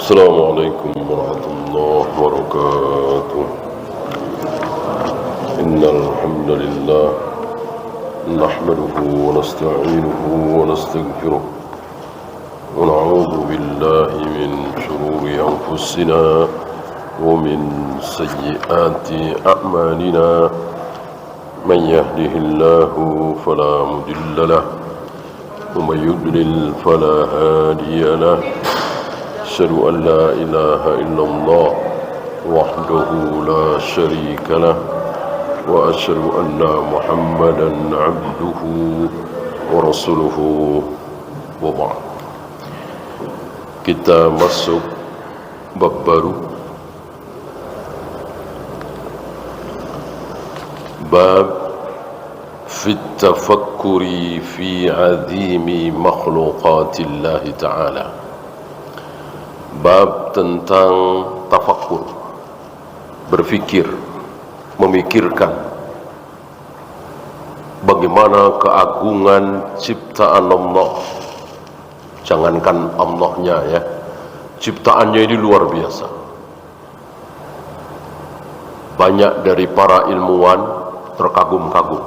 السلام عليكم ورحمة الله وبركاته. إن الحمد لله نحمده ونستعينه ونستغفره ونعوذ بالله من شرور أنفسنا ومن سيئات أعمالنا. من يهده الله فلا مضل له ومن يضلل فلا هادي له. أشهد أن لا إله إلا الله وحده لا شريك له وأشهد أن محمدا عبده ورسوله وبعد. Kita masuk bab baru, bab fi tafakkuri fi azimi makhluqatillah ta'ala. Bab tentang tafakkur, berfikir, memikirkan bagaimana keagungan ciptaan Allah. Jangankan Allahnya ya, ciptaannya ini luar biasa. Banyak dari para ilmuwan terkagum-kagum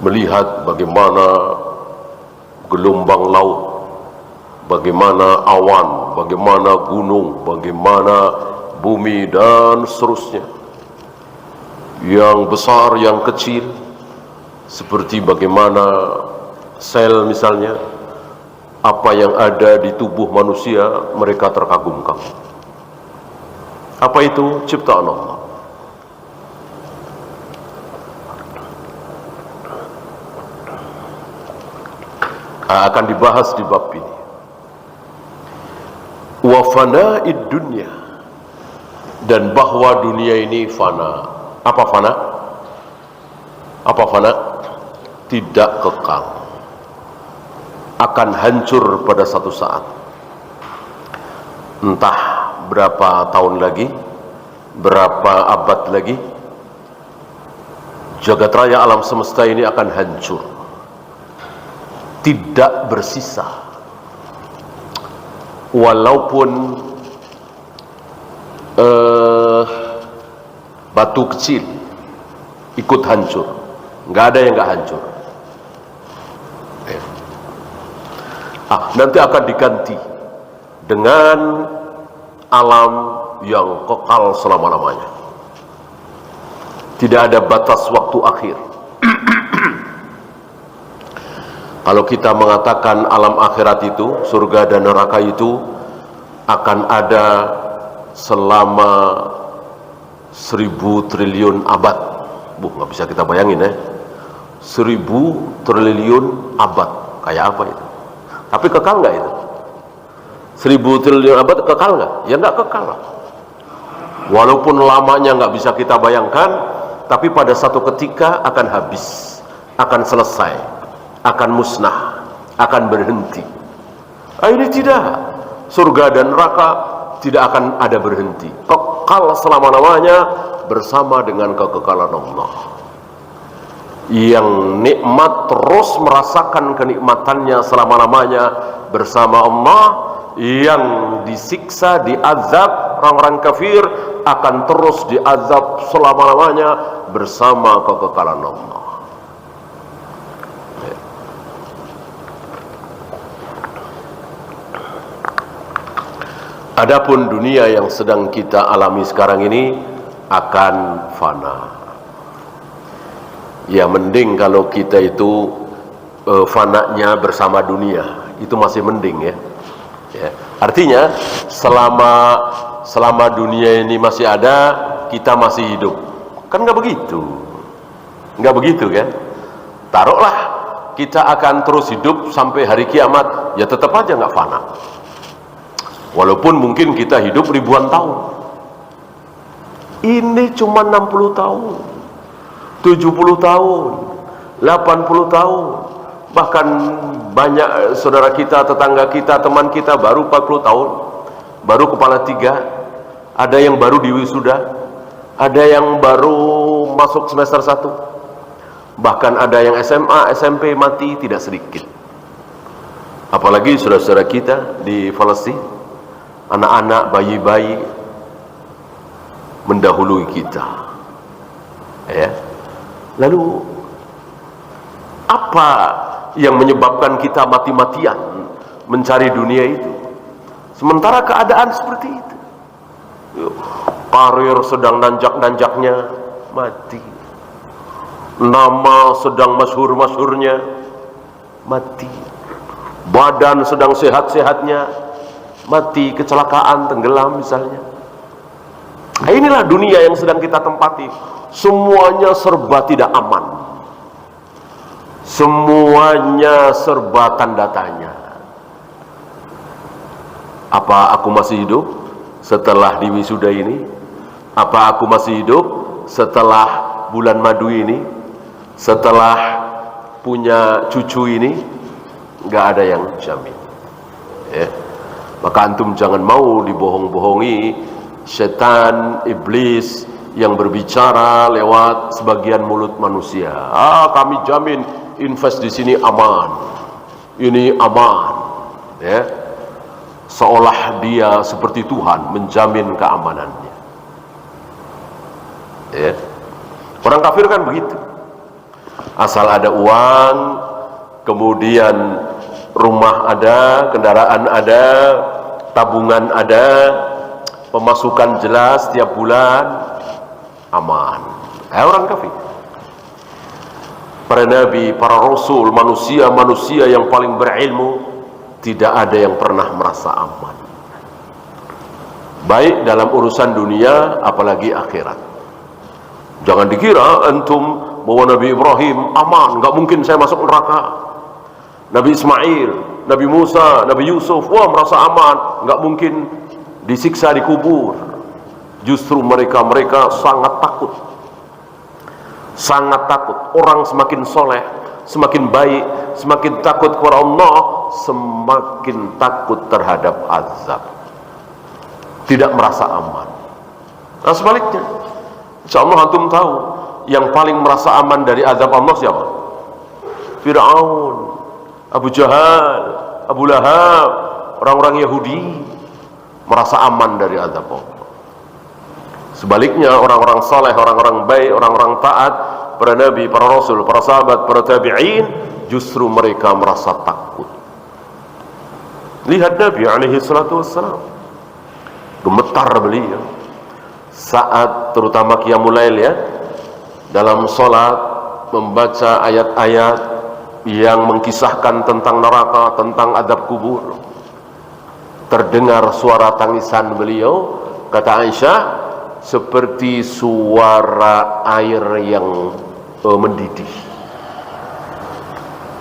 melihat bagaimana gelombang laut, bagaimana awan, bagaimana gunung, bagaimana bumi dan seterusnya. Yang besar, yang kecil, seperti bagaimana sel misalnya, apa yang ada di tubuh manusia, mereka terkagum-kagum. Apa itu? Ciptaan Allah. Akan dibahas di bab ini. Wa fana'id dunya, dan bahwa dunia ini fana. Apa fana? Apa fana? Tidak kekal, akan hancur pada satu saat. Entah berapa tahun lagi, berapa abad lagi, jagat raya alam semesta ini akan hancur, tidak bersisa. Walaupun batu kecil ikut hancur, nggak ada yang nggak hancur. Nanti akan diganti dengan alam yang kekal selama-lamanya. Tidak ada batas waktu akhir. Kalau kita mengatakan alam akhirat itu, surga dan neraka itu akan ada selama 1000 triliun abad. Nggak bisa kita bayangin ya. 1000 triliun abad, kayak apa itu? Tapi kekal nggak itu? 1000 triliun abad kekal nggak? Ya nggak kekal lah. Walaupun lamanya nggak bisa kita bayangkan, tapi pada satu ketika akan habis, akan selesai, akan musnah, akan berhenti. Ini tidak. Surga dan neraka tidak akan ada berhenti. Kekal selama-lamanya bersama dengan kekekalan Allah. Yang nikmat terus merasakan kenikmatannya selama-lamanya bersama Allah. Yang disiksa, diazab, orang-orang kafir akan terus diazab selama-lamanya bersama kekekalan Allah. Adapun dunia yang sedang kita alami sekarang ini akan fana. Ya mending kalau kita itu fananya bersama dunia, itu masih mending ya. Artinya selama dunia ini masih ada, kita masih hidup. Kan nggak begitu, nggak begitu kan? Taruhlah kita akan terus hidup sampai hari kiamat, ya tetap aja nggak fana. Walaupun mungkin kita hidup ribuan tahun. Ini cuma 60 tahun, 70 tahun, 80 tahun. Bahkan banyak saudara kita, tetangga kita, teman kita baru 40 tahun, baru kepala 3. Ada yang baru di wisuda, ada yang baru masuk semester 1. Bahkan ada yang SMA, SMP mati tidak sedikit. Apalagi saudara-saudara kita di Palestina, anak-anak, bayi-bayi mendahului kita. Ya. Lalu apa yang menyebabkan kita mati-matian mencari dunia itu? Sementara keadaan seperti itu. Karir sedang nanjak-nanjaknya, mati. Nama sedang masyhur-masyhurnya, mati. Badan sedang sehat-sehatnya, mati. Kecelakaan, tenggelam misalnya. Nah, inilah dunia yang sedang kita tempati. Semuanya serba tidak aman. Semuanya serba tanda tanya. Apa aku masih hidup setelah di wisuda ini? Apa aku masih hidup setelah bulan madu ini? Setelah punya cucu ini? Nggak ada yang jamin. Ya. Maka antum jangan mau dibohong-bohongi setan, iblis yang berbicara lewat sebagian mulut manusia. Kami jamin invest di sini aman. Ini aman. Ya. Seolah dia seperti Tuhan menjamin keamanannya. Ya. Orang kafir kan begitu. Asal ada uang, kemudian rumah ada, kendaraan ada, tabungan ada, pemasukan jelas tiap bulan, aman. Orang kafir. Para nabi, para rasul, manusia-manusia yang paling berilmu, tidak ada yang pernah merasa aman. Baik dalam urusan dunia, apalagi akhirat. Jangan dikira antum bahwa Nabi Ibrahim aman, nggak mungkin saya masuk neraka. Nabi Ismail, Nabi Musa, Nabi Yusuf, wah merasa aman, nggak mungkin disiksa di kubur. Justru mereka sangat takut. Sangat takut. Orang semakin soleh, semakin baik, semakin takut kepada Allah, semakin takut terhadap azab. Tidak merasa aman. Nah sebaliknya, insyaallah antum tahu yang paling merasa aman dari azab Allah siapa? Fir'aun, Abu Jahal, Abu Lahab, orang-orang Yahudi merasa aman dari azab Allah. Sebaliknya orang-orang saleh, orang-orang baik, orang-orang taat, para nabi, para rasul, para sahabat, para tabi'in, justru mereka merasa takut. Lihat Nabi alaihi salatu wassalam, gemetar beliau saat terutama qiyamul lail, ya, dalam salat membaca ayat-ayat yang mengkisahkan tentang neraka, tentang adab kubur. Terdengar suara tangisan beliau, kata Aisyah, seperti suara air yang mendidih.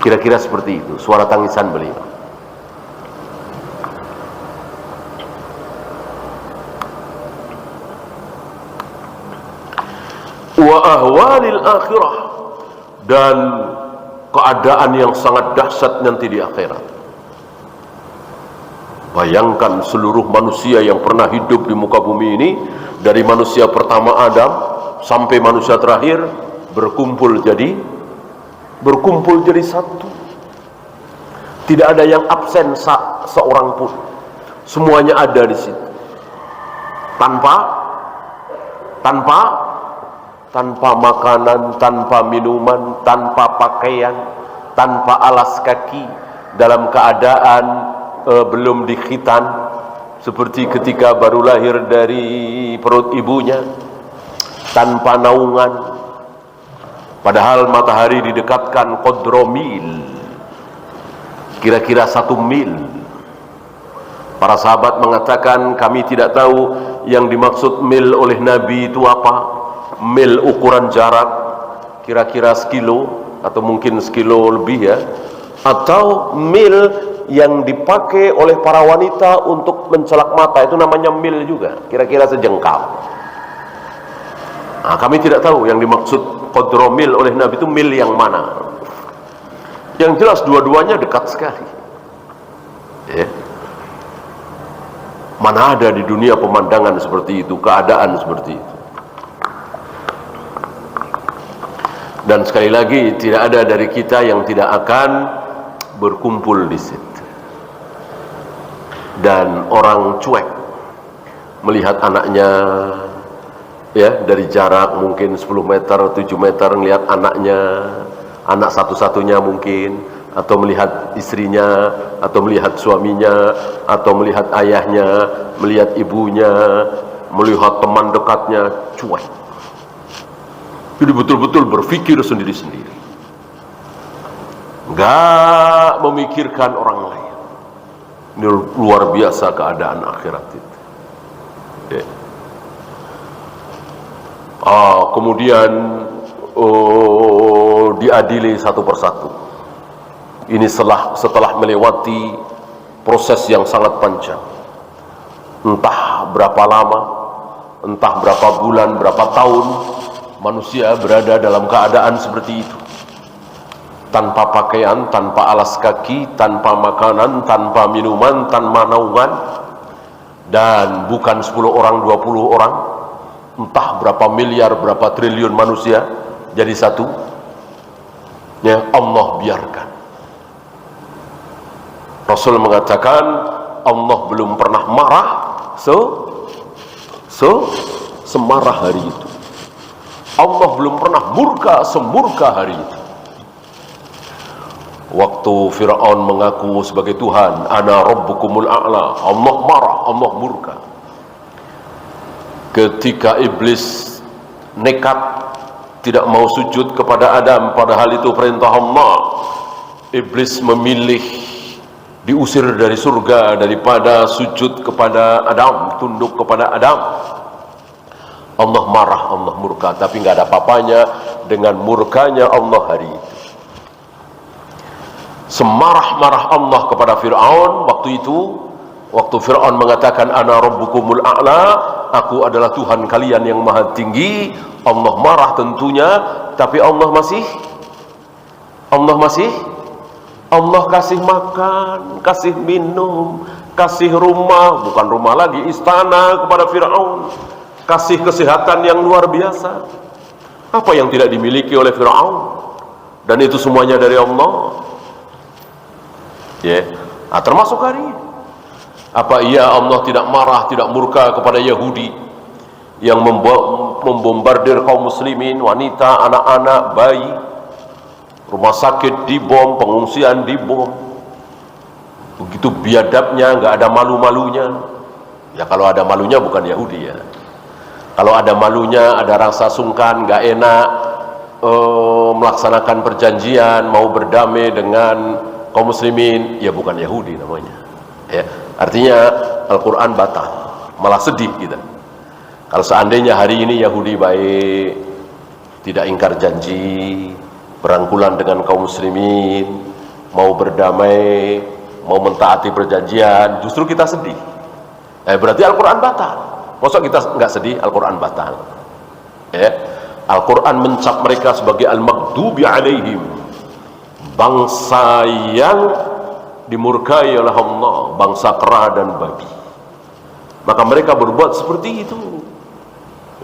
Kira-kira seperti itu suara tangisan beliau. Wa ahwalil akhirah, dan keadaan yang sangat dahsyat nanti di akhirat. Bayangkan seluruh manusia yang pernah hidup di muka bumi ini, dari manusia pertama Adam sampai manusia terakhir, berkumpul jadi satu. Tidak ada yang absen seorang pun. Semuanya ada di situ. Tanpa makanan, tanpa minuman, tanpa pakaian, tanpa alas kaki, dalam keadaan belum dikhitan, seperti ketika baru lahir dari perut ibunya, tanpa naungan. Padahal matahari didekatkan qadra mil, kira-kira 1 mil. Para sahabat mengatakan, kami tidak tahu yang dimaksud mil oleh Nabi itu apa. Mil ukuran jarak, kira-kira sekilo atau mungkin sekilo lebih, ya, atau mil yang dipakai oleh para wanita untuk mencelak mata, itu namanya mil juga, kira-kira sejengkal. Nah, kami tidak tahu yang dimaksud qadra mil oleh Nabi itu mil yang mana. Yang jelas dua-duanya dekat sekali, ya. Mana ada di dunia pemandangan seperti itu, keadaan seperti itu. Dan sekali lagi, tidak ada dari kita yang tidak akan berkumpul di situ. dan orang cuek melihat anaknya, ya, dari jarak mungkin 10 meter, 7 meter, ngelihat anaknya, anak satu-satunya mungkin, atau melihat istrinya, atau melihat suaminya, atau melihat ayahnya, melihat ibunya, melihat teman dekatnya, cuek. Jadi betul-betul berpikir sendiri-sendiri, nggak memikirkan orang lain. Ini luar biasa keadaan akhirat itu. Ya. Kemudian diadili satu persatu. Ini setelah melewati proses yang sangat panjang, entah berapa lama, entah berapa bulan, berapa tahun manusia berada dalam keadaan seperti itu, tanpa pakaian, tanpa alas kaki, tanpa makanan, tanpa minuman, tanpa naungan, dan bukan 10 orang, 20 orang, entah berapa miliar, berapa triliun manusia jadi satu, ya Allah biarkan. Rasul mengatakan Allah belum pernah marah semarah hari itu. Allah belum pernah murka semurka hari itu. Waktu Fir'aun mengaku sebagai Tuhan, ana rabbukumul a'la, Allah marah, Allah murka. Ketika iblis nekat tidak mau sujud kepada Adam, padahal itu perintah Allah, iblis memilih diusir dari surga daripada sujud kepada Adam, tunduk kepada Adam. Allah marah, Allah murka, tapi nggak ada apa-apanya dengan murkanya Allah hari itu. Semarah-marah Allah kepada Fir'aun waktu itu, waktu Fir'aun mengatakan ana rabbukumul a'la, aku adalah Tuhan kalian yang maha tinggi. Allah marah tentunya, tapi Allah kasih makan, kasih minum, kasih rumah, bukan rumah lagi, istana kepada Fir'aun, kasih kesehatan yang luar biasa. Apa yang tidak dimiliki oleh Fir'aun? Dan itu semuanya dari Allah. Ya, termasuk hari ini. Apa iya Allah tidak marah, tidak murka kepada Yahudi yang membombardir kaum muslimin, wanita, anak-anak, bayi, rumah sakit dibom, pengungsian dibom, begitu biadabnya, nggak ada malu-malunya. Ya kalau ada malunya bukan Yahudi ya. Kalau ada malunya, ada rasa sungkan, nggak enak, melaksanakan perjanjian, mau berdamai dengan kaum muslimin, ya bukan Yahudi namanya. Ya, artinya Al-Quran batal, malah sedih kita. Kalau seandainya hari ini Yahudi baik, tidak ingkar janji, berangkulan dengan kaum muslimin, mau berdamai, mau mentaati perjanjian, justru kita sedih. Berarti Al-Quran batal. Masa kita nggak sedih? Al-Quran batal. Ya, Al-Quran mencap mereka sebagai al-maghdubi alaihim, bangsa yang dimurkai oleh Allah, bangsa kera dan babi. Maka mereka berbuat seperti itu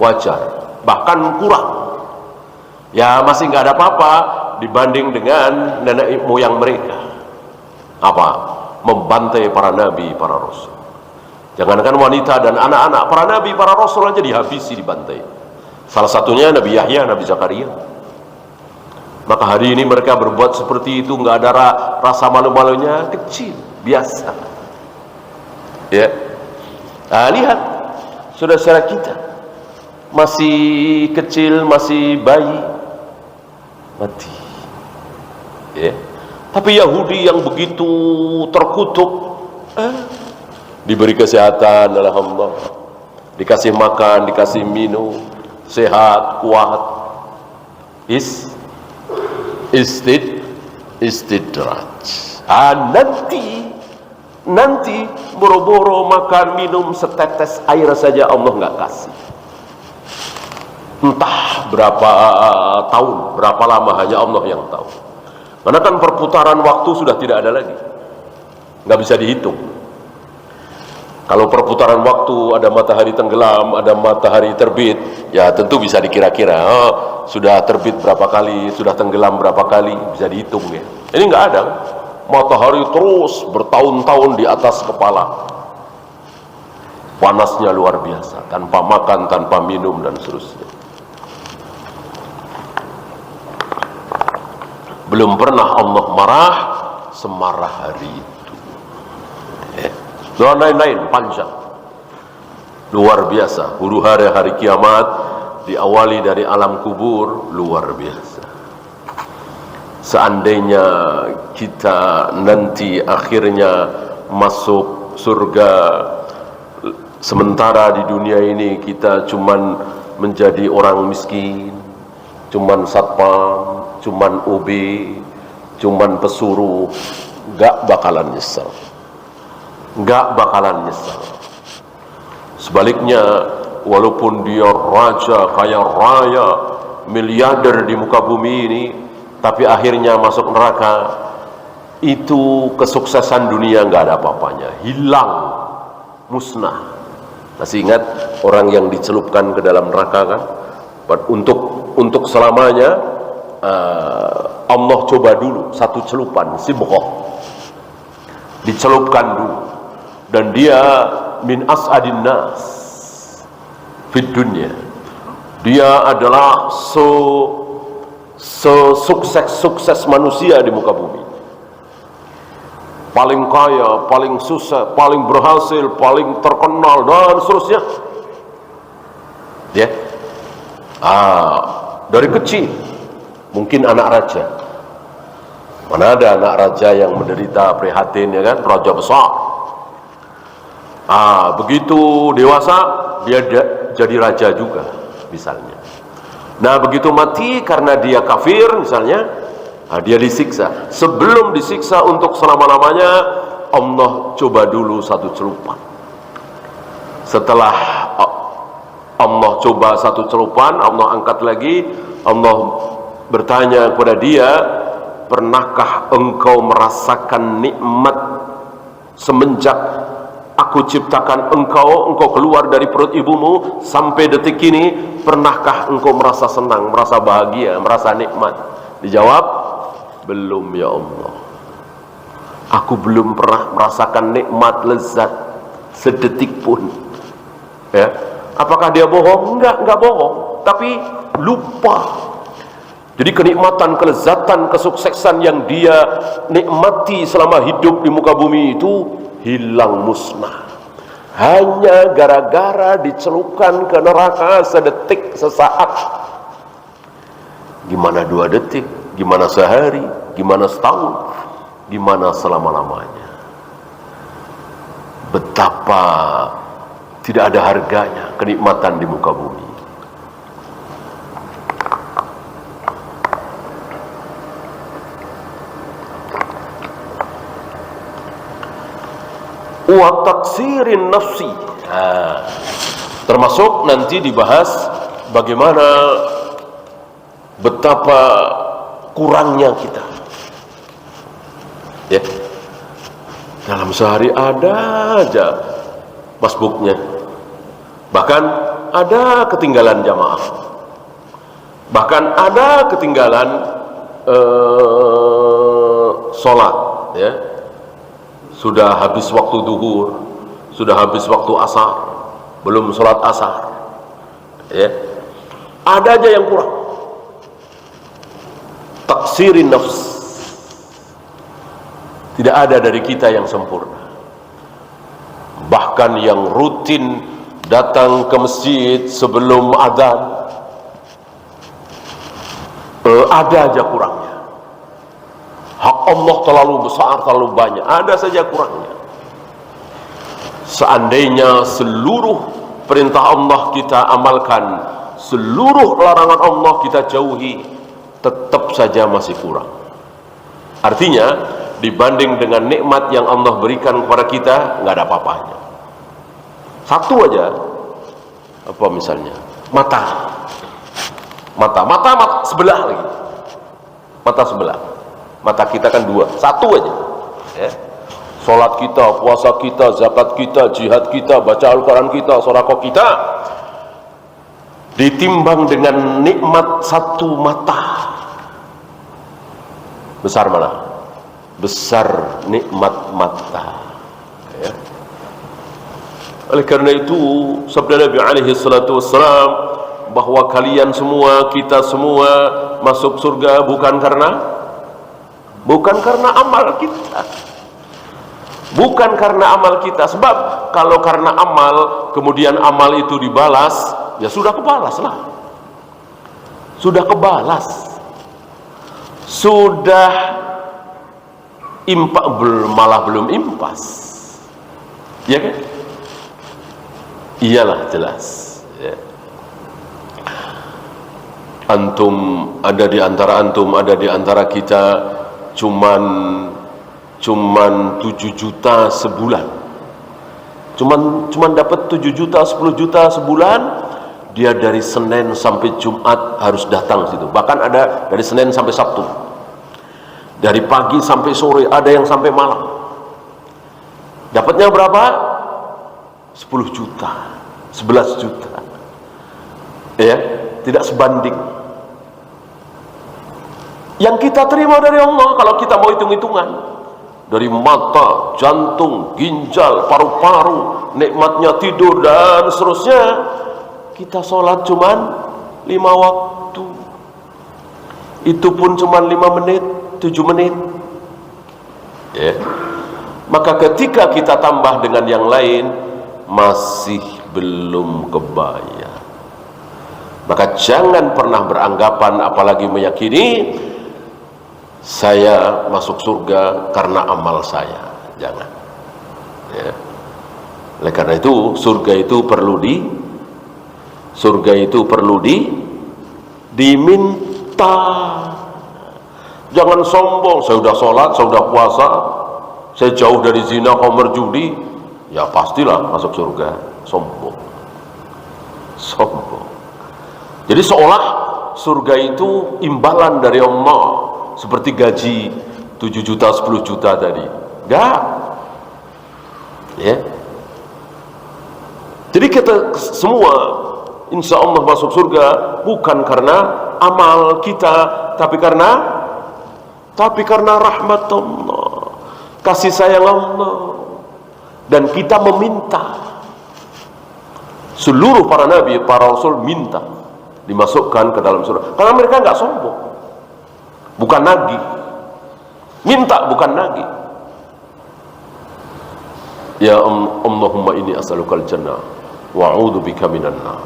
wajar, bahkan kurang. Ya masih nggak ada apa-apa dibanding dengan nenek moyang mereka. Apa? Membantai para nabi, para rasul. Jangankan wanita dan anak-anak, para nabi, para rasul aja dihabisi, dibantai. Salah satunya Nabi Yahya, Nabi Zakaria. Maka hari ini mereka berbuat seperti itu, nggak ada rasa malu-malunya, kecil, biasa. Ya, lihat saudara-saudara kita masih kecil, masih bayi, mati. Ya, tapi Yahudi yang begitu terkutuk, diberi kesehatan oleh Allah, dikasih makan, dikasih minum, sehat, kuat, istidraj. Nanti boro-boro makan minum setetes air saja Allah nggak kasih. Entah berapa tahun, berapa lama, hanya Allah yang tahu. Karena kan perputaran waktu sudah tidak ada lagi, nggak bisa dihitung. Kalau perputaran waktu ada matahari tenggelam, ada matahari terbit, ya tentu bisa dikira-kira. Sudah terbit berapa kali, sudah tenggelam berapa kali, bisa dihitung ya. Ini nggak ada. Matahari terus bertahun-tahun di atas kepala. Panasnya luar biasa, tanpa makan, tanpa minum, dan seterusnya. Belum pernah Allah marah semarah hari itu. Dan lain-lain panjang, luar biasa. Huru hara hari kiamat diawali dari alam kubur, luar biasa. Seandainya kita nanti akhirnya masuk surga, sementara di dunia ini kita cuman menjadi orang miskin, cuman satpam, cuman OB, cuman pesuruh, gak bakalan nyesel. Gak bakalan nyesel. Sebaliknya, walaupun dia raja, kaya raya, miliarder di muka bumi ini, tapi akhirnya masuk neraka, itu kesuksesan dunia gak ada apa-apanya, hilang, musnah. Masih ingat orang yang dicelupkan ke dalam neraka kan? Untuk selamanya, Allah coba dulu satu celupan, sibghah, dicelupkan dulu, dan dia min as'adin nas fid dunya. Dia adalah sukses manusia di muka bumi, paling kaya, paling sukses, paling berhasil, paling terkenal, dan seterusnya. Ya, dari kecil mungkin anak raja. Mana ada anak raja yang menderita prihatin, ya kan? Raja besar. Begitu dewasa dia jadi raja juga, misalnya. Nah, begitu mati karena dia kafir, misalnya, dia disiksa. Sebelum disiksa untuk selama-lamanya, Allah coba dulu satu celupan. Setelah Allah coba satu celupan, Allah angkat lagi, Allah bertanya kepada dia, pernahkah engkau merasakan nikmat semenjak aku ciptakan engkau keluar dari perut ibumu sampai detik ini? Pernahkah engkau merasa senang, merasa bahagia, merasa nikmat? Dijawab, belum ya Allah. Aku belum pernah merasakan nikmat lezat sedetik pun. Ya, apakah dia bohong? Enggak bohong, tapi lupa. Jadi kenikmatan, kelezatan, kesuksesan yang dia nikmati selama hidup di muka bumi itu hilang, musnah, hanya gara-gara dicelupkan ke neraka sedetik, sesaat. Gimana 2 detik, gimana sehari, gimana setahun, gimana selama-lamanya. Betapa tidak ada harganya kenikmatan di muka bumi. Wa taksirin nafsi. Termasuk nanti dibahas bagaimana betapa kurangnya kita. Ya. Dalam sehari ada aja masbuknya. Bahkan ada ketinggalan jamaah. Bahkan ada ketinggalan sholat, ya. Sudah habis waktu duhur, sudah habis waktu asar, belum sholat asar, ya. Ada aja yang kurang. Taksirin nafs. Tidak ada dari kita yang sempurna. Bahkan yang rutin datang ke masjid sebelum adzan, ada aja kurangnya. Hak Allah terlalu besar, terlalu banyak, ada saja kurangnya. Seandainya seluruh perintah Allah kita amalkan, seluruh larangan Allah kita jauhi, tetap saja masih kurang. Artinya, dibanding dengan nikmat yang Allah berikan kepada kita, nggak ada apa-apanya. Satu aja, apa misalnya? Mata sebelah lagi. Mata sebelah. Mata kita kan 2, satu aja, ya. Sholat kita, puasa kita, zakat kita, jihad kita, baca Al-Quran kita, sedekah kita, ditimbang dengan nikmat satu mata, besar mana? Besar nikmat mata, ya. Oleh karena itu sabda Nabi alaihi salatu wassalam bahwa kalian semua, kita semua masuk surga bukan karena amal kita. Bukan karena amal kita. Sebab kalau karena amal kemudian amal itu dibalas, ya sudah kebalas lah. Sudah kebalas. Sudah malah belum impas. Ya kan? Iyalah jelas. Ya. Antum ada di antara antum, ada di antara kita cuman 7 juta sebulan. Cuman dapat 7 juta, 10 juta sebulan. Dia dari Senin sampai Jumat harus datang situ. Bahkan ada dari Senin sampai Sabtu. Dari pagi sampai sore, ada yang sampai malam. Dapatnya berapa? 10 juta, 11 juta. Ya, tidak sebanding. Yang kita terima dari Allah, kalau kita mau hitung-hitungan, dari mata, jantung, ginjal, paru-paru, nikmatnya tidur dan seterusnya, kita sholat cuman 5 waktu. Itu pun cuman 5 menit, 7 menit. Ya. Maka ketika kita tambah dengan yang lain, masih belum kebayang. Maka jangan pernah beranggapan, apalagi meyakini saya masuk surga karena amal saya. Jangan. Ya. Oleh karena itu surga itu perlu diminta. Jangan sombong, saya sudah sholat, saya sudah puasa, saya jauh dari zina, khamr, judi, ya pastilah masuk surga. Sombong. Jadi seolah surga itu imbalan dari Allah, seperti gaji 7 juta, 10 juta tadi. Enggak. Ya. Jadi kita semua insya Allah masuk surga bukan karena amal kita, tapi karena rahmat Allah, kasih sayang Allah. Dan kita meminta. Seluruh para nabi, para rasul minta dimasukkan ke dalam surga, karena mereka nggak sombong, bukan nagih. Minta bukan nagih. Ya Allahumma inni as'alukal jannah wa a'udzu bika minan nar.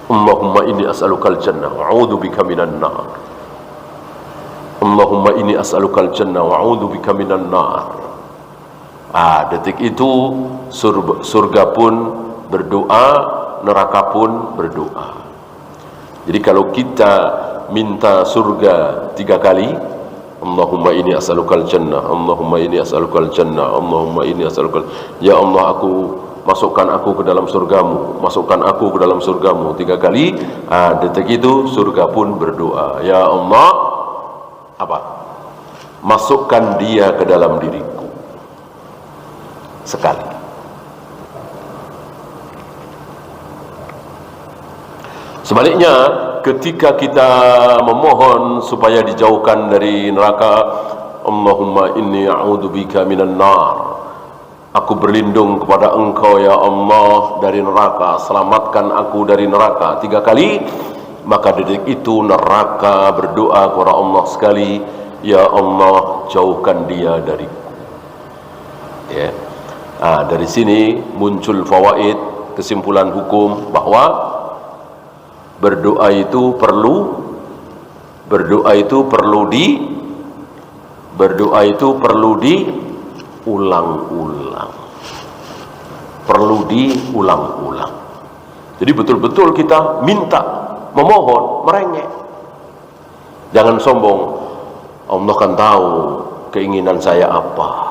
Allahumma inni as'alukal jannah wa a'udzu bika minan nar. Allahumma inni as'alukal jannah wa a'udzu bika minan nar. Detik itu surga pun berdoa, neraka pun berdoa. Jadi kalau kita minta surga 3 kali, Allahumma inni as'alukal jannah, Allahumma inni as'alukal jannah, Allahumma inni as'alukal, ya Allah, masukkan aku ke dalam surgamu, masukkan aku ke dalam surgamu 3 kali. Detik itu surga pun berdoa, ya Allah, masukkan dia ke dalam diriku sekali. Sebaliknya, ketika kita memohon supaya dijauhkan dari neraka, Allahumma inni a'udzubika minan nar, aku berlindung kepada Engkau ya Allah dari neraka, selamatkan aku dari neraka 3 kali. Maka detik itu neraka berdoa kepada Allah sekali, ya Allah, jauhkan dia dariku. Ya. Dari sini muncul fawaid, kesimpulan hukum bahwa berdoa itu perlu diulang-ulang. Jadi betul-betul kita minta, memohon, merengek. Jangan sombong. Allah kan tahu keinginan saya apa.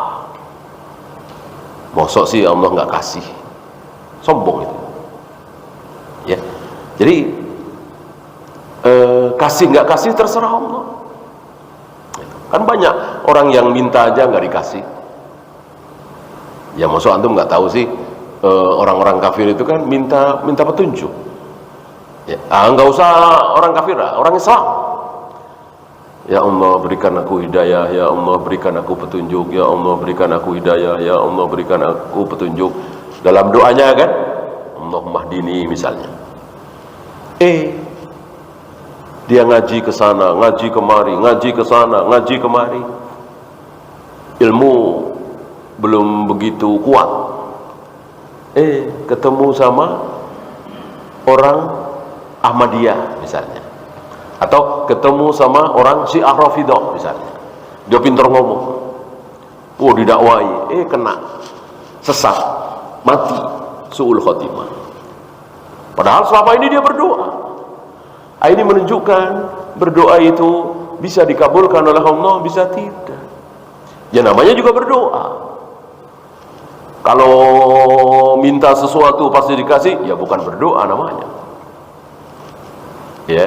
Mosok sih Allah nggak kasih. Sombong itu. Ya. Jadi kasih nggak kasih terserah Allah. Kan banyak orang yang minta aja nggak dikasih. Ya maksud antum nggak tahu sih, orang-orang kafir itu kan minta petunjuk. Ya, nggak usah orang kafir, orang Islam. Ya Allah, berikan aku hidayah, ya Allah, berikan aku petunjuk, ya Allah, berikan aku hidayah, ya Allah, berikan aku petunjuk. dalam doanya kan, Allahumma hdini misalnya. Dia ngaji ke sana, ngaji kemari, ngaji ke sana, ngaji kemari. Ilmu belum begitu kuat. Ketemu sama orang Ahmadiyah misalnya. Atau ketemu sama orang Syiah Rafidhah misalnya. Dia pintar ngomong. Didakwai, kena sesat, mati, su'ul khotimah. Padahal selama ini dia berdoa. Ini menunjukkan berdoa itu bisa dikabulkan oleh Allah, bisa tidak. Ya namanya juga berdoa. Kalau minta sesuatu pasti dikasih, ya bukan berdoa namanya. Ya,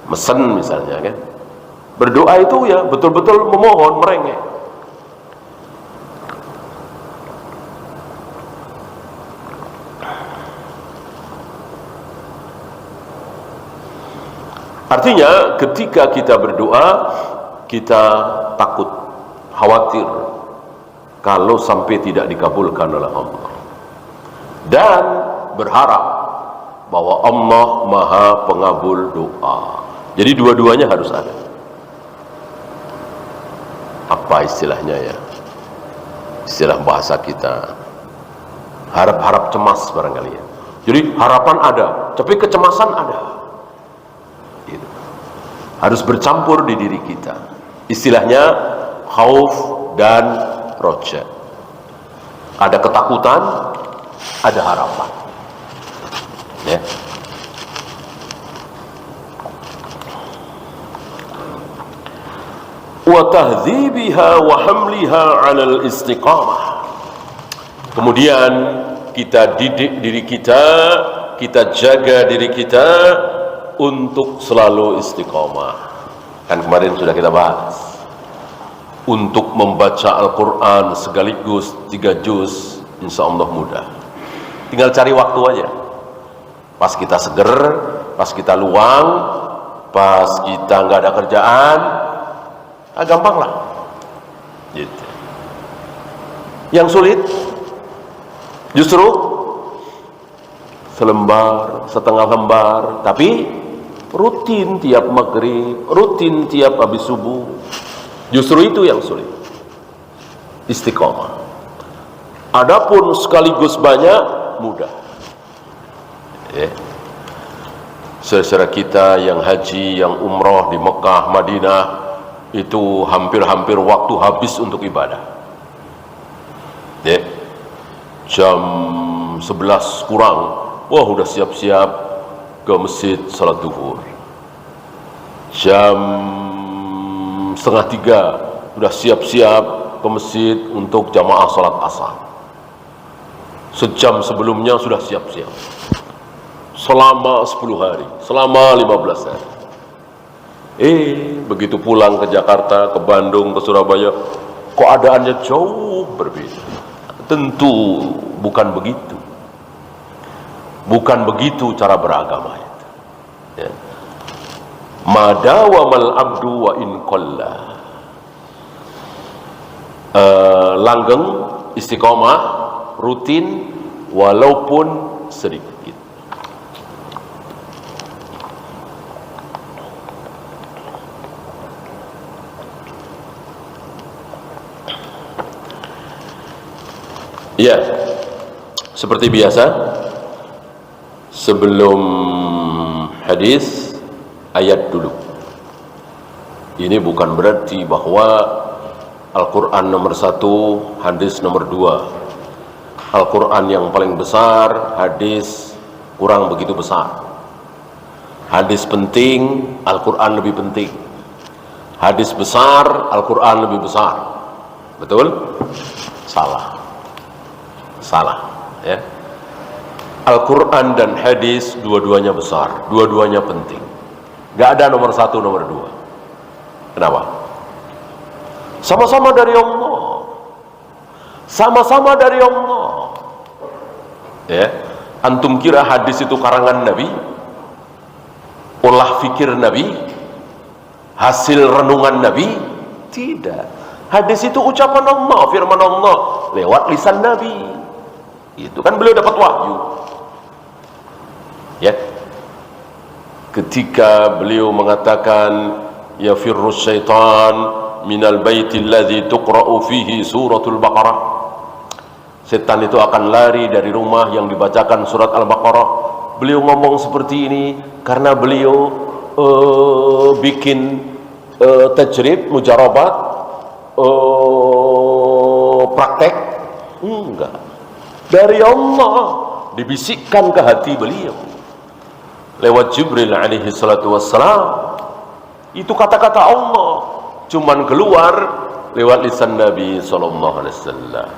mesen misalnya kan. Berdoa itu ya betul-betul memohon, merengek. Artinya ketika kita berdoa, kita takut, khawatir kalau sampai tidak dikabulkan oleh Allah, dan berharap bahwa Allah Maha Pengabul doa. Jadi dua-duanya harus ada. Apa istilahnya ya? Istilah bahasa kita, harap-harap cemas barangkali ya. Jadi harapan ada, tapi kecemasan ada. Harus bercampur di diri kita. Istilahnya khauf dan roja. Ada ketakutan, ada harapan. Ya. Wa tahdhibiha wa hamliha 'alal istiqamah. Kemudian kita didik diri kita jaga diri kita untuk selalu istiqomah. Kan kemarin sudah kita bahas. Untuk membaca Al-Quran sekaligus 3 juz, insya Allah mudah. Tinggal cari waktu aja. Pas kita seger, pas kita luang, pas kita nggak ada kerjaan, gampang lah. Gitu. Yang sulit, justru selembar, setengah lembar, tapi rutin tiap maghrib, rutin tiap habis subuh. Justru itu yang sulit. Istiqomah. Adapun sekaligus banyak, mudah. Saudara kita yang haji, yang umroh di Mekah, Madinah, itu hampir-hampir waktu habis untuk ibadah. Jam 11 kurang, wah udah siap-siap ke masjid salat duhur. Jam 2:30 udah siap-siap ke masjid untuk jamaah salat asar. Sejam sebelumnya sudah siap-siap. Selama 10 hari, selama 15 hari. Begitu pulang ke Jakarta, ke Bandung, ke Surabaya, keadaannya jauh berbeda. Tentu bukan begitu. Bukan begitu cara beragama itu. Ya. Madawamal abdu wa in qalla. Langgeng, istiqomah, rutin, walaupun sedikit. Ya, seperti biasa, sebelum hadis, ayat dulu. Ini bukan berarti bahwa Al-Quran nomor 1, hadis nomor 2. Al-Quran yang paling besar, hadis kurang begitu besar. Hadis penting, Al-Quran lebih penting. Hadis besar, Al-Quran lebih besar. Betul? Salah. Salah, ya. Al-Quran dan hadis dua-duanya besar, dua-duanya penting. Gak ada nomor 1, nomor 2. Kenapa? Sama-sama dari Allah. Sama-sama dari Allah. Ya, antum kira hadis itu karangan Nabi? Olah fikir Nabi? Hasil renungan Nabi? Tidak. Hadis itu ucapan Allah, firman Allah lewat lisan Nabi. Itu kan beliau dapat wahyu. Ya. Ketika beliau mengatakan yafirru syaitan minal baiti alladhi tuqra'u fihi suratul Baqarah. Setan itu akan lari dari rumah yang dibacakan surat Al-Baqarah. Beliau ngomong seperti ini karena beliau bikin tajrib, mujarabat, praktek. Enggak. Dari Allah dibisikkan ke hati beliau lewat Jibril alaihi salatu wassalam. Itu kata-kata Allah cuman keluar lewat lisan Nabi sallallahu alaihi wasallam.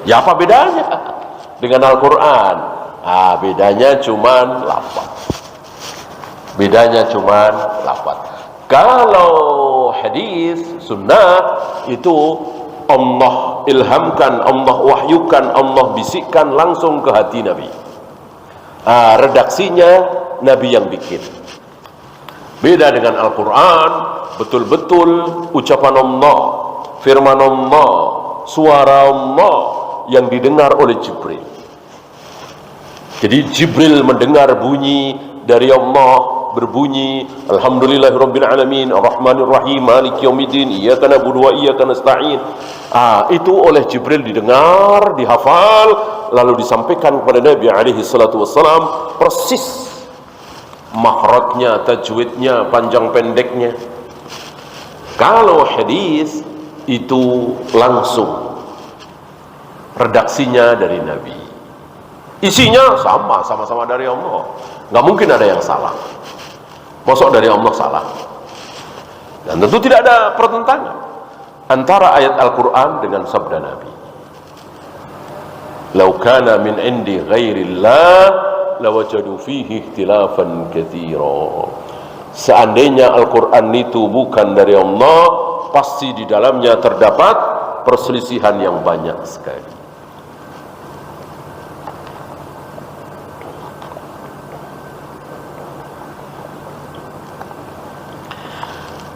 Ya apa bedanya dengan Al-Quran? Bedanya cuman lafaz. Bedanya cuman lafaz. Kalau hadis, sunnah itu Allah ilhamkan, Allah wahyukan, Allah bisikkan langsung ke hati Nabi. Redaksinya Nabi yang bikin. Beda dengan Al-Quran, betul-betul ucapan Allah, firman Allah, suara Allah yang didengar oleh Jibril. Jadi Jibril mendengar bunyi dari Allah, berbunyi alhamdulillahirabbil alamin arrahmanir rahim maliki yaumiddin iyyaka na'budu wa iyyaka nasta'in. Itu oleh Jibril didengar, dihafal, lalu disampaikan kepada Nabi alaihi salatu wassalam persis makhrajnya, tajwidnya, panjang pendeknya. Kalau hadis itu langsung redaksinya dari Nabi, isinya sama-sama dari Allah, nggak mungkin ada yang salah. Masuk dari Allah salah? Dan tentu tidak ada pertentangan antara ayat Al-Quran dengan sabda Nabi. Lau kana min indi ghairillah lawajadu fihi ikhtilafan katsira. Seandainya Al-Quran itu bukan dari Allah, pasti di dalamnya terdapat perselisihan yang banyak sekali.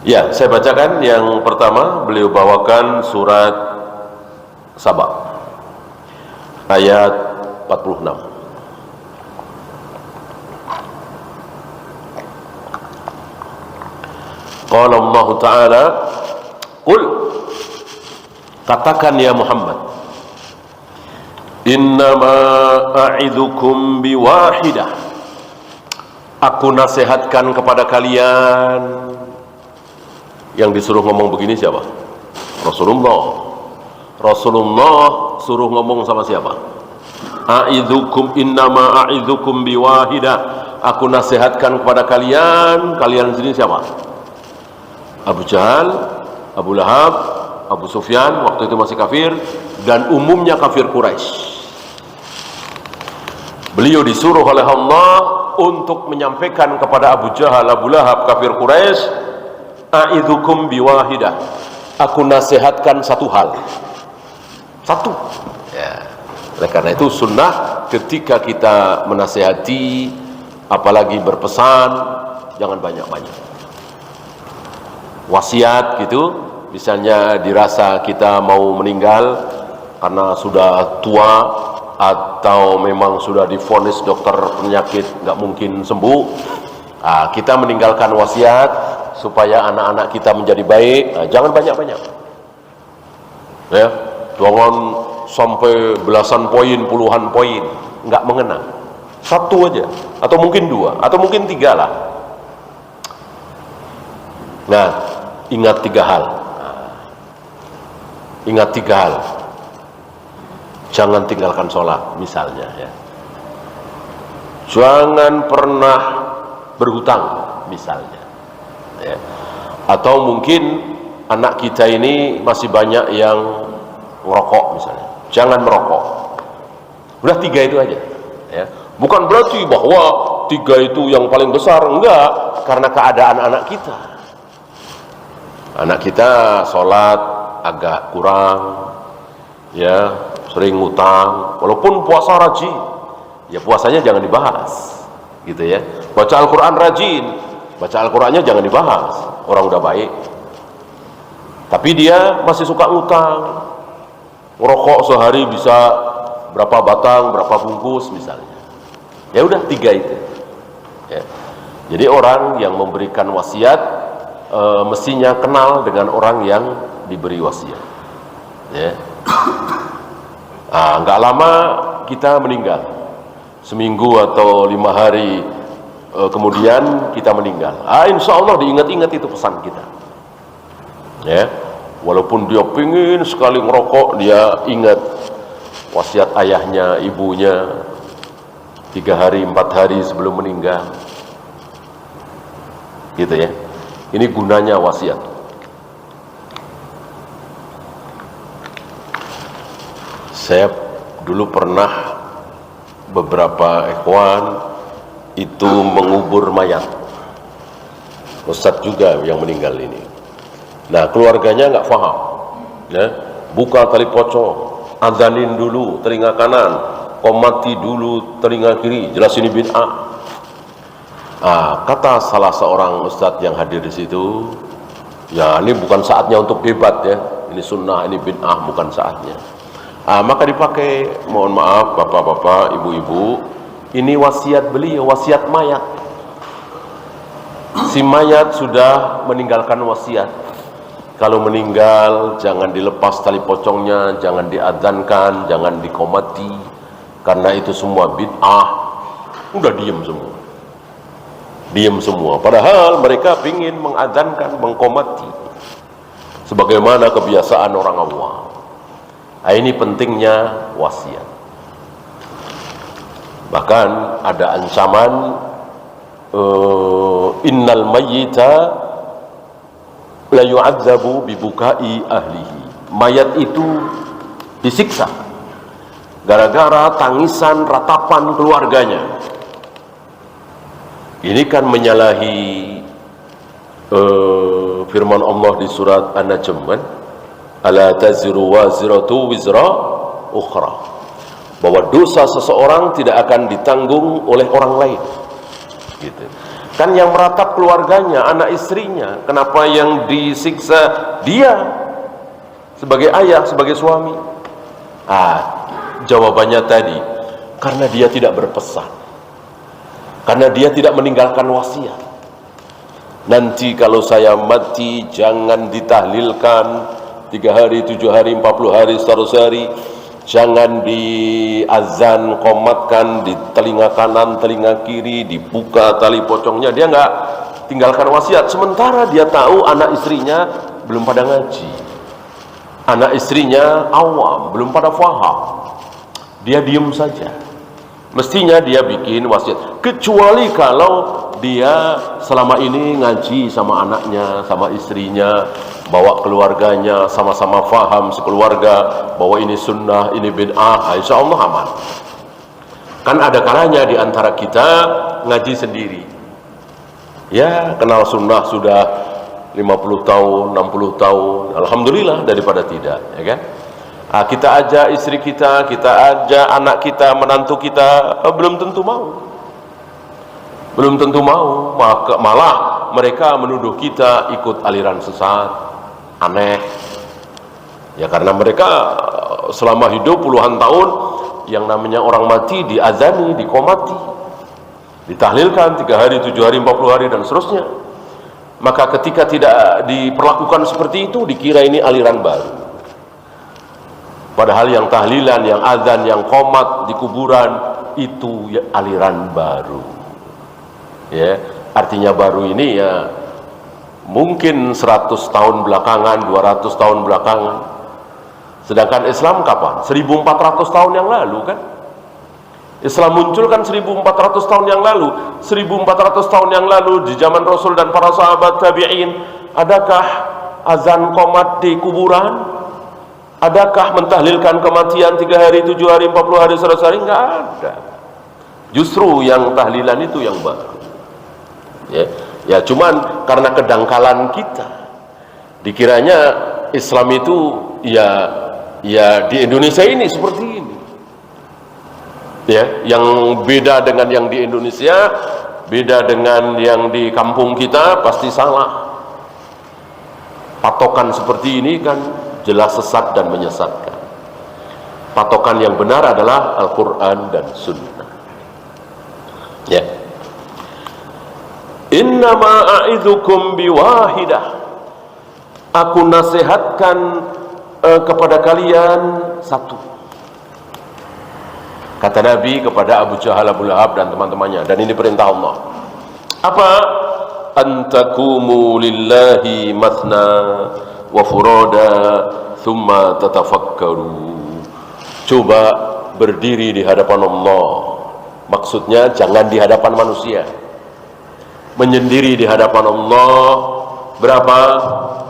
Ya, saya bacakan yang pertama. Beliau bawakan surat Saba ayat 46. Qala Allah Ta'ala, qul, katakan ya Muhammad, innama a'idhukum biwahidah, aku nasihatkan kepada kalian. Yang disuruh ngomong begini siapa? Rasulullah. Rasulullah suruh ngomong sama siapa? A'idhukum, innama a'idhukum biwahidah, aku nasihatkan kepada kalian. Kalian sini siapa? Abu Jahal, Abu Lahab, Abu Sufyan, waktu itu masih kafir, dan umumnya kafir Quraisy. Beliau disuruh oleh Allah untuk menyampaikan kepada Abu Jahal, Abu Lahab, kafir Quraisy, a'idhukum biwahidah, aku nasihatkan satu hal. Satu. Ya. Oleh karena itu sunnah ketika kita menasihati, apalagi berpesan, jangan banyak-banyak. Wasiat gitu, misalnya dirasa kita mau meninggal karena sudah tua atau memang sudah divonis dokter penyakit nggak mungkin sembuh, kita meninggalkan wasiat supaya anak-anak kita menjadi baik. Jangan banyak-banyak. Ya, jangan sampai belasan poin, puluhan poin, nggak mengena. Satu aja, atau mungkin dua, atau mungkin tiga lah. Nah, ingat tiga hal. Ingat tiga hal. Jangan tinggalkan sholat, misalnya. Ya. Jangan pernah berhutang, misalnya. Ya. Atau mungkin anak kita ini masih banyak yang ngerokok, misalnya. Jangan merokok. Udah tiga itu aja. Ya. Bukan berarti bahwa tiga itu yang paling besar, enggak, karena keadaan anak kita. Anak kita sholat agak kurang, ya, sering ngutang, walaupun puasa rajin, ya puasanya jangan dibahas, gitu ya. Baca Al-Quran rajin, baca Al-Qurannya jangan dibahas, orang udah baik, tapi dia masih suka ngutang, Ngerokok sehari bisa berapa batang, berapa bungkus misalnya. Ya udah 3 itu. Ya. Jadi orang yang memberikan wasiat mestinya kenal dengan orang yang diberi wasiat. Ya. Nggak lama kita meninggal, seminggu atau 5 hari kemudian kita meninggal. Insya Allah diingat-ingat itu pesan kita. Ya, walaupun dia pingin sekali ngerokok, dia ingat wasiat ayahnya, ibunya 3 hari, 4 hari sebelum meninggal. Gitu ya. Ini gunanya wasiat. Saya dulu pernah beberapa ikhwan itu mengubur mayat. Ustadz juga yang meninggal ini. Nah, keluarganya nggak paham. Ya, buka tali pocong, azanin dulu telinga kanan, komati dulu telinga kiri, jelas ini bid'ah. Kata salah seorang ustadz yang hadir di situ, ya ini bukan saatnya untuk debat ya, ini sunnah, ini bid'ah, bukan saatnya. Maka dipakai, mohon maaf bapak-bapak, ibu-ibu, ini wasiat beliau, wasiat mayat. Si mayat sudah meninggalkan wasiat. Kalau meninggal jangan dilepas tali pocongnya, jangan diadzankan, jangan dikomati, karena itu semua bid'ah. Udah diem semua. Diem semua. Padahal mereka ingin mengadzankan, mengkomati, sebagaimana kebiasaan orang awam. Ini pentingnya wasiat. Bahkan ada ancaman innal mayyita la yu'adzabu bibukai ahlihi. Mayat itu disiksa gara-gara tangisan ratapan keluarganya. Ini kan menyalahi firman Allah di surat An-Najm kan? Ala taziru waziratu wizra ukhra, bahwa dosa seseorang tidak akan ditanggung oleh orang lain. Gitu. Kan yang meratap keluarganya, anak istrinya, kenapa yang disiksa dia sebagai ayah, sebagai suami? Jawabannya tadi, karena dia tidak berpesan, karena dia tidak meninggalkan wasiat. Nanti kalau saya mati jangan ditahlilkan 3 hari, 7 hari, 40 hari, 100 hari. Jangan diazan, komatkan di telinga kanan, telinga kiri, dibuka tali pocongnya. Dia nggak tinggalkan wasiat. Sementara dia tahu anak istrinya belum pada ngaji, anak istrinya awam, belum pada faham. Dia diem saja. Mestinya dia bikin wasiat. Kecuali kalau dia selama ini ngaji sama anaknya, sama istrinya, bawa keluarganya, sama-sama faham sekeluarga bahwa ini sunnah, ini bid'ah, insya Allah aman. Kan ada kalanya di antara kita ngaji sendiri. Ya, kenal sunnah sudah 50 tahun, 60 tahun, alhamdulillah daripada tidak, ya kan? Kita ajak istri kita ajak anak kita, menantu kita, belum tentu mau. Belum tentu mau, malah mereka menuduh kita ikut aliran sesat, aneh. Ya karena mereka selama hidup puluhan tahun, yang namanya orang mati diazani, dikomati, ditahlilkan 3 hari, 7 hari, 40 hari dan seterusnya. Maka ketika tidak diperlakukan seperti itu, dikira ini aliran baru. Padahal yang tahlilan, yang azan, yang qomat di kuburan itu ya aliran baru. Ya, artinya baru ini ya mungkin 100 tahun belakangan, 200 tahun belakangan. Sedangkan Islam kapan? 1400 tahun yang lalu kan? Islam muncul kan 1400 tahun yang lalu. 1400 tahun yang lalu di zaman Rasul dan para sahabat tabi'in, adakah azan qomat di kuburan? Adakah mentahlilkan kematian 3 hari, 7 hari, 40 hari, 100 hari? Enggak ada. Justru yang tahlilan itu yang baru. Ya cuman karena kedangkalan kita, dikiranya Islam itu ya di Indonesia ini seperti ini. Ya, yang beda dengan yang di Indonesia, beda dengan yang di kampung kita pasti salah. Patokan seperti ini kan jelas sesat dan menyesatkan. patokan yang benar adalah Al-Quran dan Sunnah. Ya. Innama a'idzukum biwahidah. Aku nasihatkan kepada kalian satu. Kata Nabi kepada Abu Jahal, Abu Lahab dan teman-temannya, dan ini perintah Allah. Apa? Antakumu lillahi mathna wa furada thumma tatafakkaru. Coba berdiri di hadapan Allah. Maksudnya jangan di hadapan manusia. Menyendiri di hadapan Allah. Berapa?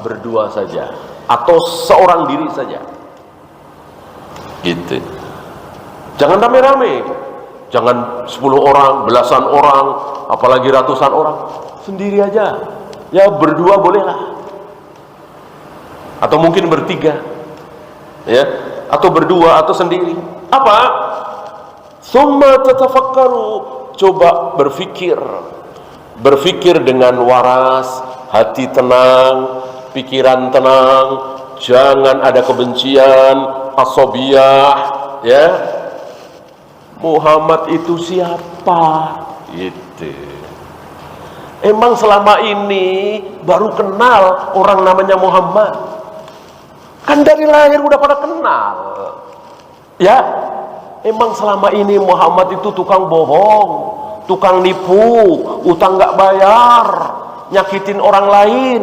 Berdua saja atau seorang diri saja. Gitu. Jangan rame-rame. Jangan 10 orang, belasan orang, apalagi ratusan orang. Sendiri aja. Ya berdua bolehlah. Atau mungkin bertiga. Ya, atau berdua atau sendiri. Apa? Tsumma tatafakkaru. Coba berfikir. Berfikir dengan waras, hati tenang, pikiran tenang, jangan ada kebencian, asobiyah, ya. Muhammad itu siapa? Gitu. Emang selama ini baru kenal orang namanya Muhammad? Kan dari lahir udah pada kenal. Ya. Emang selama ini Muhammad itu tukang bohong, tukang nipu, utang gak bayar, nyakitin orang lain?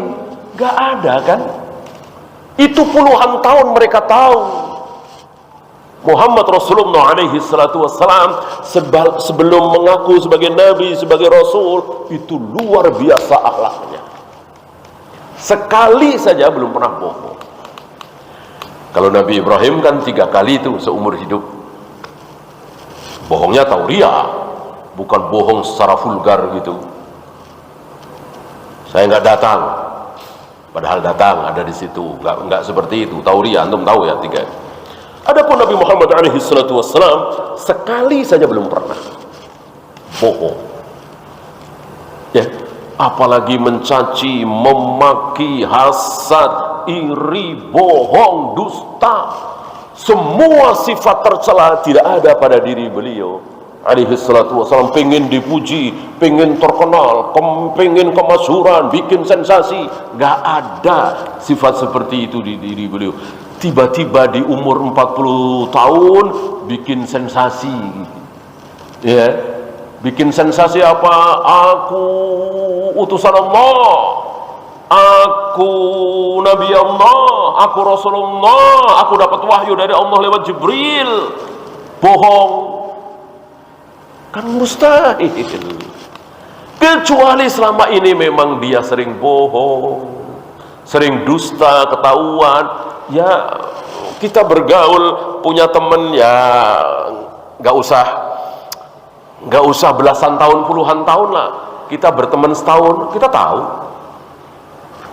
Gak ada kan? Itu puluhan tahun mereka tahu. Muhammad Rasulullah alaihi salatu wassalam sebelum mengaku sebagai Nabi, sebagai Rasul, itu luar biasa akhlaknya. Sekali saja belum pernah bohong. Kalau Nabi Ibrahim kan 3 kali itu seumur hidup. Bohongnya tauriah, bukan bohong secara vulgar gitu. Saya nggak datang, padahal datang ada di situ. Nggak seperti itu. Tauriah, antum tahu ya 3. Adapun Nabi Muhammad alaihi salatu wassalam sekali saja belum pernah bohong. Ya, apalagi mencaci, memaki, hasad, iri, bohong, dusta. Semua sifat tercela tidak ada pada diri beliau alaihi salatu wassalam. Pengen dipuji, pengen terkenal, pengen kemasyhuran, bikin sensasi. Gak ada sifat seperti itu di diri beliau. Tiba-tiba di umur 40 tahun bikin sensasi. Ya, bikin sensasi apa? Aku utusan Allah, aku Nabi Allah, aku Rasulullah, aku dapat wahyu dari Allah lewat Jibril. Bohong kan mustahil. Kecuali selama ini memang dia sering bohong, sering dusta, ketahuan. Ya kita bergaul, punya temen, ya nggak usah belasan tahun, puluhan tahun lah. Kita berteman setahun, kita tahu.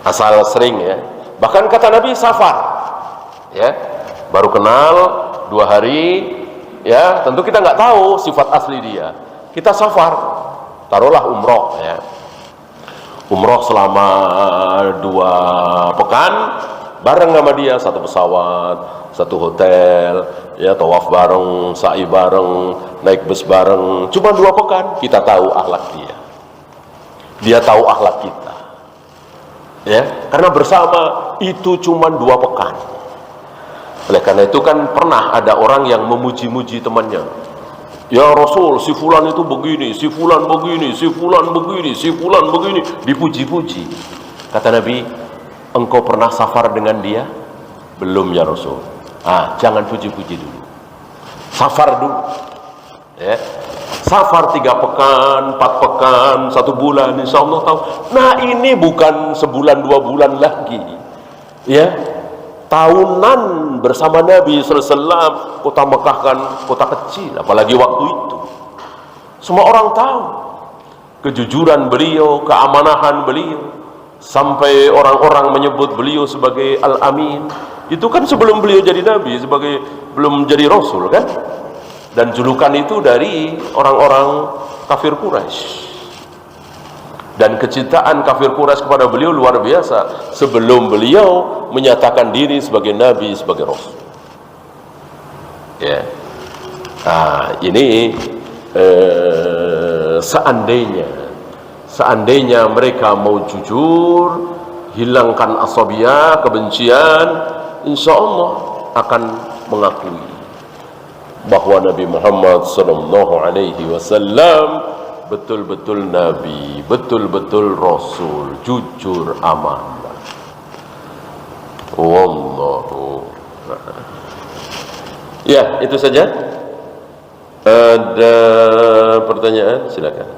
Asal sering ya. Bahkan kata Nabi safar, ya baru kenal 2 hari, ya tentu kita nggak tahu sifat asli dia. Kita safar, taruhlah umroh ya. Umroh selama 2 pekan. Bareng sama dia, satu pesawat, satu hotel, ya tawaf bareng, sa'i bareng, naik bus bareng. Cuma 2 pekan, kita tahu akhlak dia. Dia tahu akhlak kita. Ya, karena bersama itu cuma 2 pekan. Oleh karena itu kan pernah ada orang yang memuji-muji temannya. Ya Rasul, si fulan itu begini, si fulan begini, si fulan begini, si fulan begini, dipuji-puji. Kata Nabi, engkau pernah safar dengan dia? Belum ya Rasul. Jangan puji-puji dulu. Safar dulu. Ya. Safar 3 pekan, 4 pekan, 1 bulan, insya Allah tahu. Nah ini bukan sebulan 2 bulan lagi. Ya, tahunan bersama Nabi SAW. Kota Mekah kan kota kecil, apalagi waktu itu. Semua orang tahu kejujuran beliau, keamanahan beliau. Sampai orang-orang menyebut beliau sebagai Al-Amin. Itu kan sebelum beliau jadi Nabi, sebagai belum jadi Rasul kan. Dan julukan itu dari orang-orang kafir Quraisy. Dan kecintaan kafir Quraisy kepada beliau luar biasa sebelum beliau menyatakan diri sebagai Nabi, sebagai Rasul. Ya. Ini seandainya mereka mau jujur, hilangkan asabiyah, kebencian, insya Allah akan mengakui bahwa Nabi Muhammad sallallahu alaihi wasallam betul-betul nabi, betul-betul rasul, jujur, amanah. Wallahu. Ya, itu saja. Ada pertanyaan? Silakan.